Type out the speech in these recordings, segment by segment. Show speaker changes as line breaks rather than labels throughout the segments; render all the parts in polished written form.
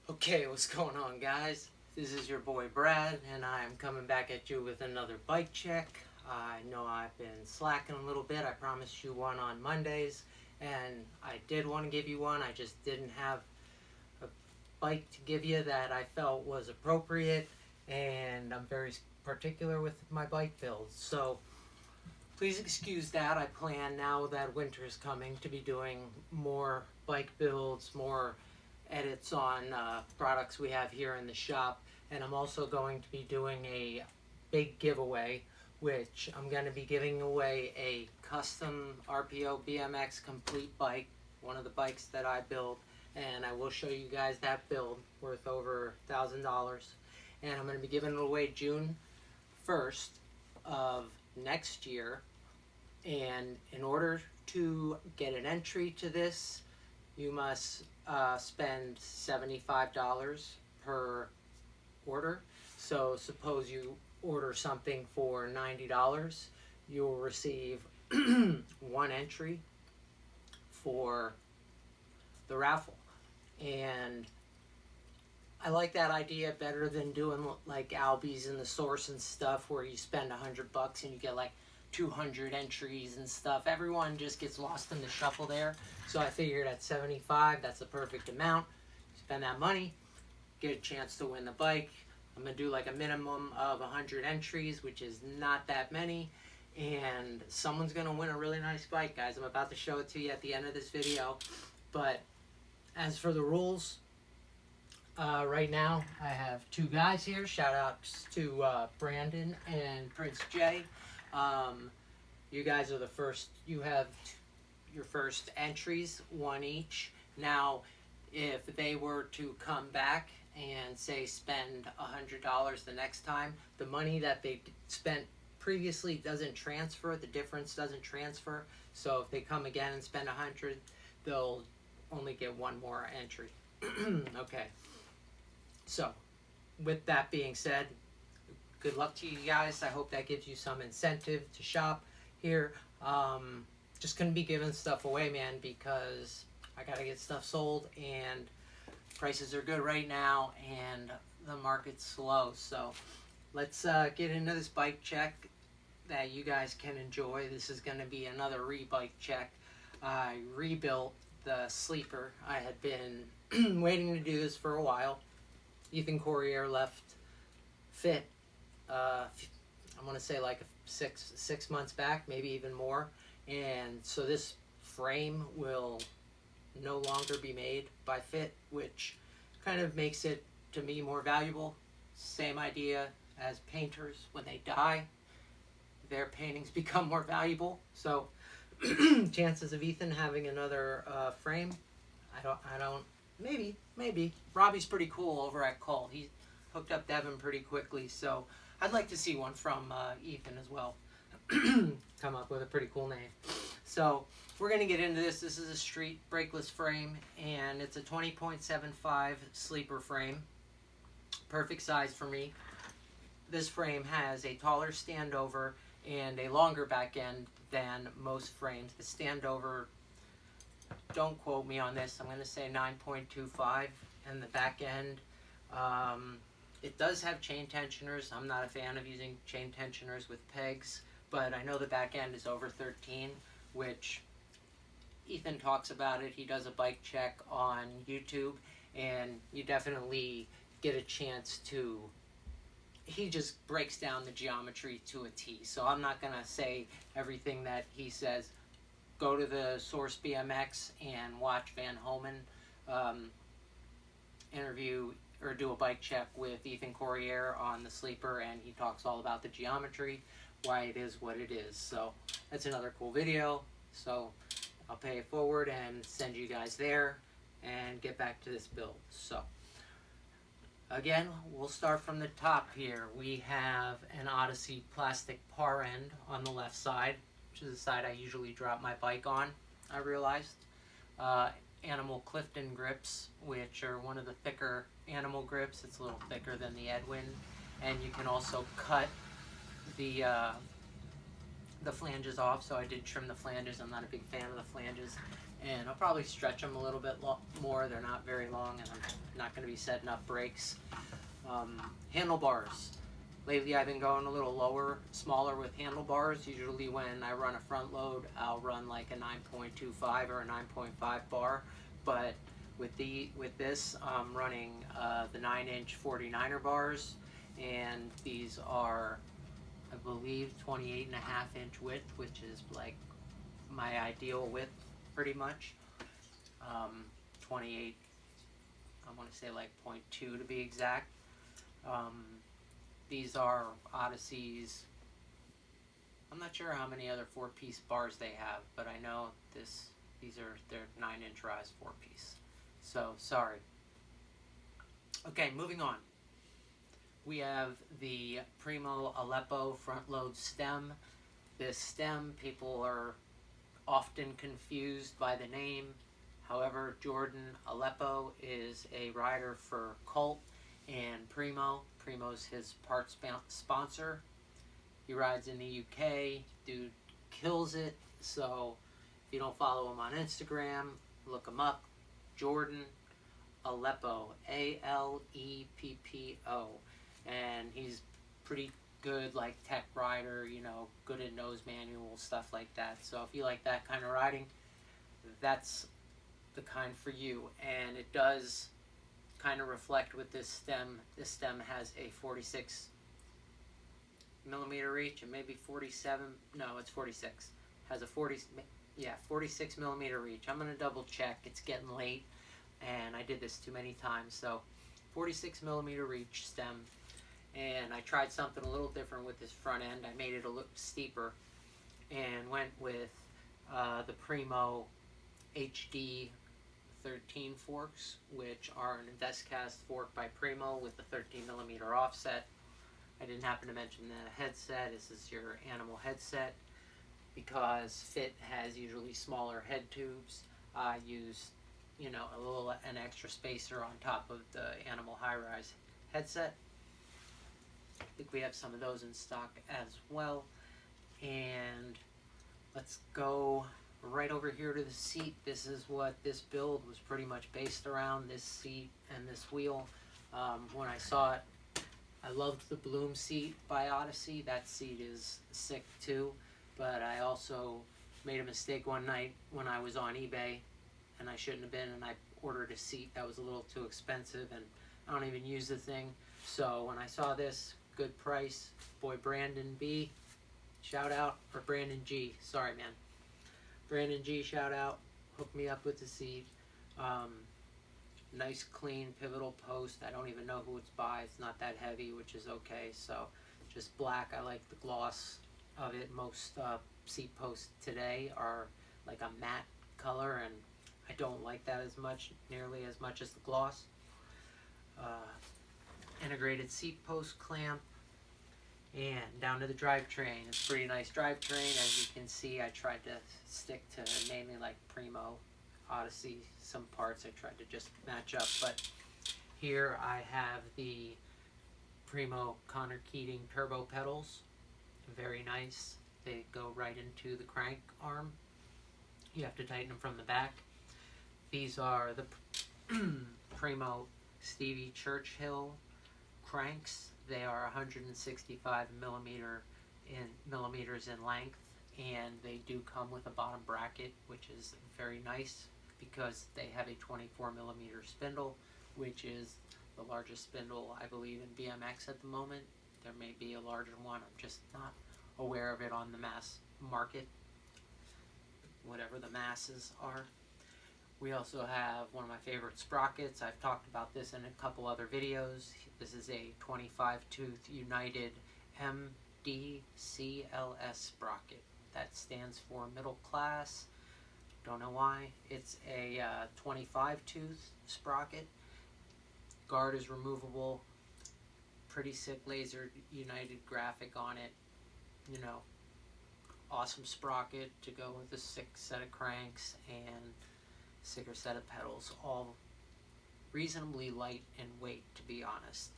Okay, what's going on, guys? This is your boy Brad, and I'm coming back at you with another bike check. I know I've been slacking a little bit. I promised you one on Mondays, and I did want to give you one. I just didn't have a bike to give you that I felt was appropriate, and I'm very particular with my bike builds. So please excuse that. I plan, now that winter is coming, to be doing more bike builds, more edits on products we have here in the shop, and I'm also going to be doing a big giveaway, which I'm going to be giving away a custom RPO BMX complete bike, one of the bikes that I build, and I will show you guys that build worth over $1,000, and I'm going to be giving it away June 1st of next year. And in order to get an entry to this, you must spend $75 per order. So suppose you order something for $90, you'll receive one entry for the raffle. And I like that idea better than doing like Albies and the Source and stuff, where you spend $100 and you get like 200 entries and stuff. Everyone just gets lost in the shuffle there. So I figured at 75, that's the perfect amount. Spend that money, get a chance to win the bike. I'm gonna do like a minimum of 100 entries, which is not that many, and someone's gonna win a really nice bike, guys. I'm about to show it to you at the end of this video. But as for the rules, right now I have two guys here. Shout outs to Brandon and Prince J. You guys are the first. You have your first entries, one each. Now, if they were to come back and say spend $100 the next time, the money that they spent previously doesn't transfer. The difference doesn't transfer. So if they come again and spend 100, they'll only get one more entry. Okay. So, with that being said, good luck to you guys. I hope that gives you some incentive to shop here. Just gonna be giving stuff away, man, because I gotta get stuff sold, and prices are good right now, and the market's slow. So let's get into this bike check that you guys can enjoy. This is gonna be another re-bike check. I rebuilt the sleeper. I had been waiting to do this for a while. Ethan Courier left Fit, I want to say like six months back, maybe even more, and so this frame will no longer be made by Fit, which kind of makes it, to me, more valuable. Same idea as painters. When they die, their paintings become more valuable. So chances of Ethan having another frame, I don't, maybe. Robbie's pretty cool over at Cole. He hooked up Devin pretty quickly, so I'd like to see one from Ethan as well. Come up with a pretty cool name. So we're going to get into this. This is a street brakeless frame, and it's a 20.75 sleeper frame. Perfect size for me. This frame has a taller standover and a longer back end than most frames. The standover, don't quote me on this, I'm going to say 9.25, and the back end, it does have chain tensioners. I'm not a fan of using chain tensioners with pegs, but I know the back end is over 13, which Ethan talks about it. He does a bike check on YouTube, and you definitely get a chance to, he just breaks down the geometry to a T. So I'm not going to say everything that he says. Go to the Source BMX and watch Van Homan interview or do a bike check with Ethan Courier on the sleeper, and he talks all about the geometry, why it is what it is. So that's another cool video. So I'll pay it forward and send you guys there and get back to this build. So again, we'll start from the top here. We have an Odyssey plastic par end on the left side, which is the side I usually drop my bike on, I realized. Animal Clifton grips, which are one of the thicker animal grips. It's a little thicker than the Edwin, and you can also cut the flanges off, so I did trim the flanges. I'm not a big fan of the flanges. and I'll probably stretch them a little bit more. They're not very long, and I'm not going to be setting up brakes. Handlebars. Lately I've been going a little lower, smaller with handlebars. Usually when I run a front load, I'll run like a 9.25 or a 9.5 bar, but with this I'm running the 9-inch 49er bars, and these are, I believe, 28.5-inch width, which is like my ideal width pretty much. 28, I want to say like 0.2 to be exact. These are Odyssey's. I'm not sure how many other 4-piece bars they have, but I know these are their 9-inch rise 4-piece. So sorry. Okay, moving on. We have the Primo Aleppo front load stem. This stem, people are often confused by the name. However, Jordan Aleppo is a rider for Colt and Primo. Primo's his parts sponsor. He rides in the UK. Dude kills it. So if you don't follow him on Instagram, look him up. Jordan Aleppo, Aleppo, and he's pretty good, like tech rider, you know, good at nose manual, stuff like that. So if you like that kind of riding, that's the kind for you. And it does kind of reflect with this stem. This stem has a 46 millimeter reach, and maybe 47. No, it's 46. Has a 46 millimeter reach. I'm gonna double check. It's getting late, and I did this too many times. So 46 millimeter reach stem, and I tried something a little different with this front end. I made it a little steeper, and went with the Primo HD 13 forks, which are an InvestCast fork by Primo with the 13 millimeter offset. I didn't happen to mention the headset. This is your animal headset, because Fit has usually smaller head tubes. I used, you know, an extra spacer on top of the animal high-rise headset. I think we have some of those in stock as well. And let's go right over here to the seat. This is what this build was pretty much based around, this seat and this wheel. When I saw it, I loved the Bloom seat by Odyssey. That seat is sick too, but I also made a mistake one night when I was on eBay, and I shouldn't have been, and I ordered a seat that was a little too expensive, and I don't even use the thing. So when I saw this, good price, boy Brandon B, shout out, or Brandon G, sorry man. Brandon G, shout out, hooked me up with the seat. Nice clean pivotal post. I don't even know who it's by. It's not that heavy, which is okay. So just black. I like the gloss of it. Most seat posts today are like a matte color, and I don't like that nearly as much as the gloss. Integrated seat post clamp. And down to the drivetrain. It's a pretty nice drivetrain. As you can see, I tried to stick to mainly like Primo, Odyssey, some parts I tried to just match up. But here I have the Primo Connor Keating turbo pedals. Very nice. They go right into the crank arm. You have to tighten them from the back. These are the Primo Stevie Churchill cranks. They are 165 millimeters in length, and they do come with a bottom bracket, which is very nice because they have a 24 millimeter spindle, which is the largest spindle I believe in BMX at the moment. There may be a larger one. I'm just not aware of it on the mass market, whatever the masses are. We also have one of my favorite sprockets. I've talked about this in a couple other videos. This is a 25 tooth United MDCLS sprocket. That stands for middle class. Don't know why. It's a 25 tooth sprocket. Guard is removable. Pretty sick laser United graphic on it. You know, awesome sprocket to go with a sick set of cranks and sicker set of pedals, all reasonably light in weight, to be honest.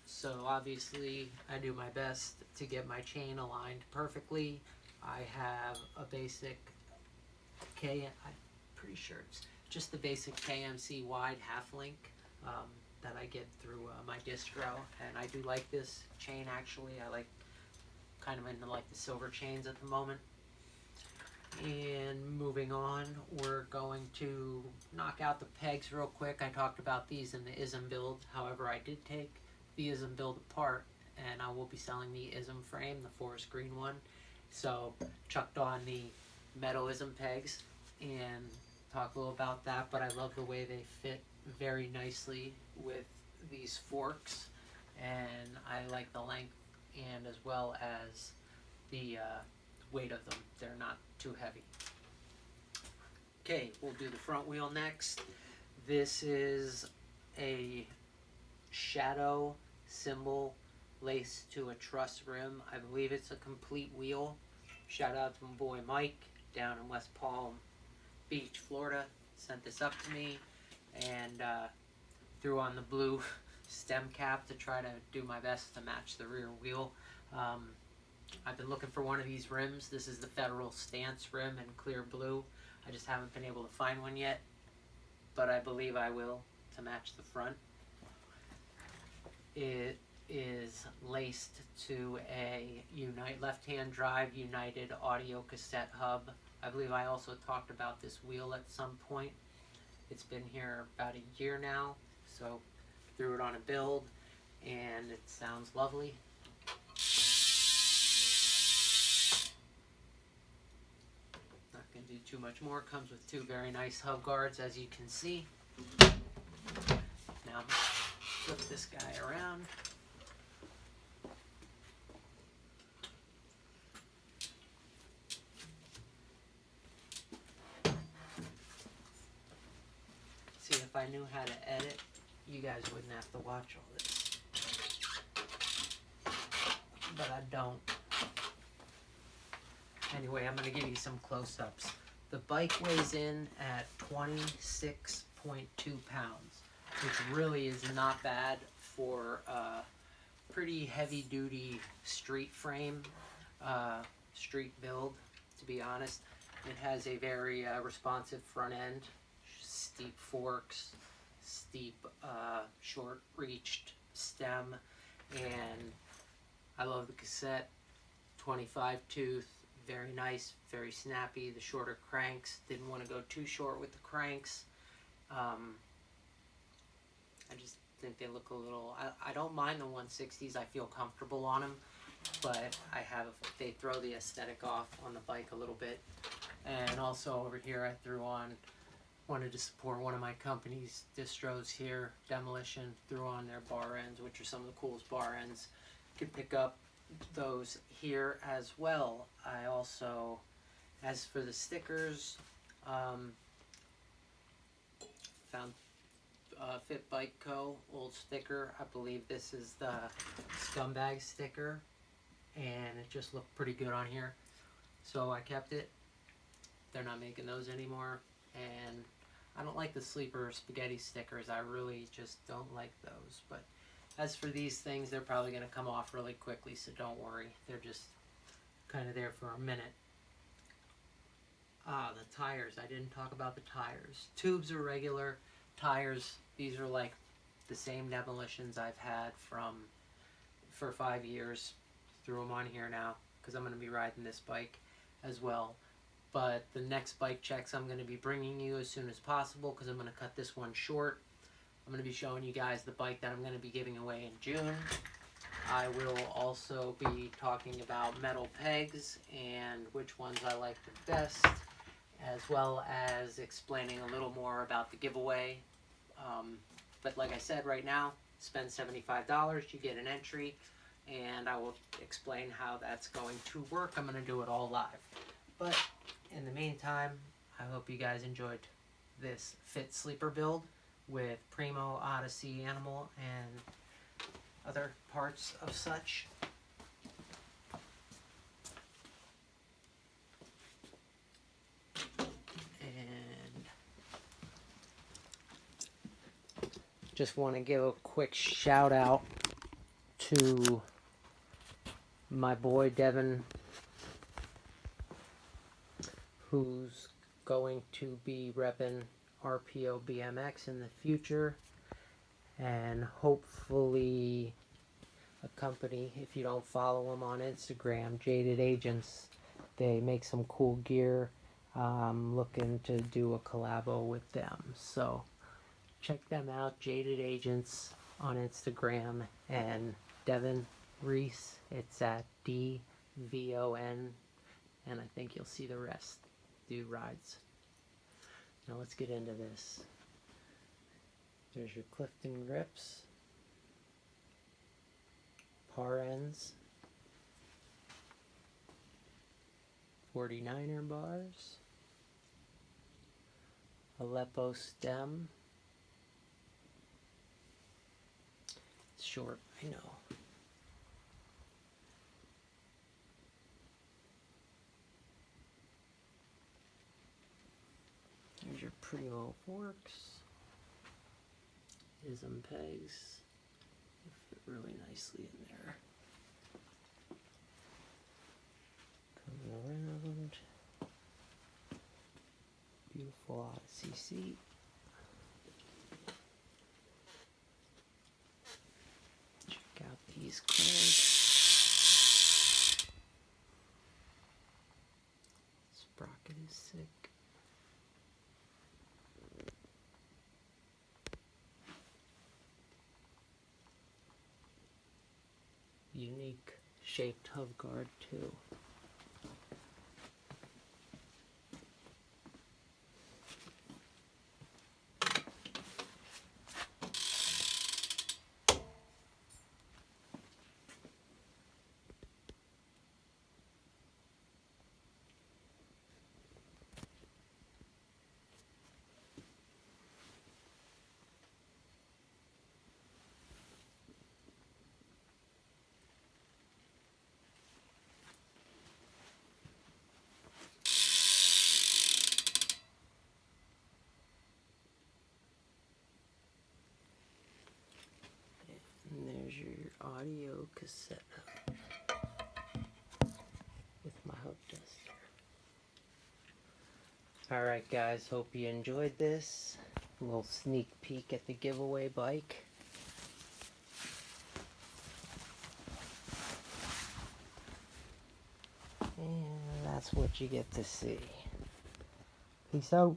So obviously I do my best to get my chain aligned perfectly. I have a basic I'm pretty sure it's just the basic KMC wide half link that I get through my distro, and I do like this chain actually. I like kind of into like the silver chains at the moment. And moving on, we're going to knock out the pegs real quick. I talked about these in the ISM build. However, I did take the ISM build apart, and I will be selling the ISM frame, the forest green one. So chucked on the metal ISM pegs and talk a little about that, but I love the way they fit very nicely with these forks, and I like the length and as well as the weight of them. They're not too heavy. Okay, we'll do the front wheel next. This is a shadow symbol laced to a truss rim. I believe it's a complete wheel. Shout out to my boy Mike down in West Palm Beach, Florida. Sent this up to me and threw on the blue stem cap to try to do my best to match the rear wheel. I've been looking for one of these rims. This is the Federal Stance rim in clear blue. I just haven't been able to find one yet, but I believe I will to match the front. It is laced to a left-hand drive United audio cassette hub. I believe I also talked about this wheel at some point. It's been here about a year now, so threw it on a build, and it sounds lovely. Not going to do too much more. Comes with two very nice hub guards, as you can see. Now, flip this guy around. See, if I knew how to edit, you guys wouldn't have to watch all this. But I don't. Anyway, I'm going to give you some close-ups. The bike weighs in at 26.2 pounds, which really is not bad for a pretty heavy-duty street frame, street build, to be honest. It has a very responsive front end, steep forks, steep short-reached stem, and I love the cassette, 25 tooth, very nice, very snappy. The shorter cranks, didn't want to go too short with the cranks. I just think they look a little, I don't mind the 160s, I feel comfortable on them, but they throw the aesthetic off on the bike a little bit. And also over here I wanted to support one of my company's distros here, Demolition, threw on their bar ends, which are some of the coolest bar ends. You can pick up those here as well. I also, as for the stickers, found Fit Bike Co. old sticker. I believe this is the Scumbag sticker, and it just looked pretty good on here, so I kept it. They're not making those anymore, and I don't like the sleeper spaghetti stickers. I really just don't like those. But as for these things, they're probably going to come off really quickly, so don't worry. They're just kind of there for a minute. The tires. I didn't talk about the tires. Tubes are regular. Tires, these are like the same Demolitions I've had for 5 years. Threw them on here now because I'm going to be riding this bike as well. But the next bike checks I'm going to be bringing you as soon as possible because I'm going to cut this one short. I'm going to be showing you guys the bike that I'm going to be giving away in June. I will also be talking about metal pegs and which ones I like the best, as well as explaining a little more about the giveaway. But like I said, right now, spend $75, you get an entry, and I will explain how that's going to work. I'm going to do it all live. But in the meantime, I hope you guys enjoyed this Fit Sleeper build with Primo, Odyssey, Animal, and other parts of such. And just want to give a quick shout out to my boy Devin, who's going to be repping RPO BMX in the future, and hopefully a company, if you don't follow them on Instagram, Jaded Agents, they make some cool gear. I'm looking to do a collabo with them, so check them out, Jaded Agents on Instagram, and Devin Reese, it's at DVON, and I think you'll see the rest. Do rides. Now let's get into this. There's your Clifton grips, par ends, 49er bars, Aleppo stem. It's short, I know. There's your Primo forks, ism pegs. They fit really nicely in there. Coming around. Beautiful Odyssey seat. Check out these cranks. Sprocket is sick. Unique shaped hub guard too. And there's your audio cassette with my hub duster. Alright guys, hope you enjoyed this. A little sneak peek at the giveaway bike. And that's what you get to see. Peace out.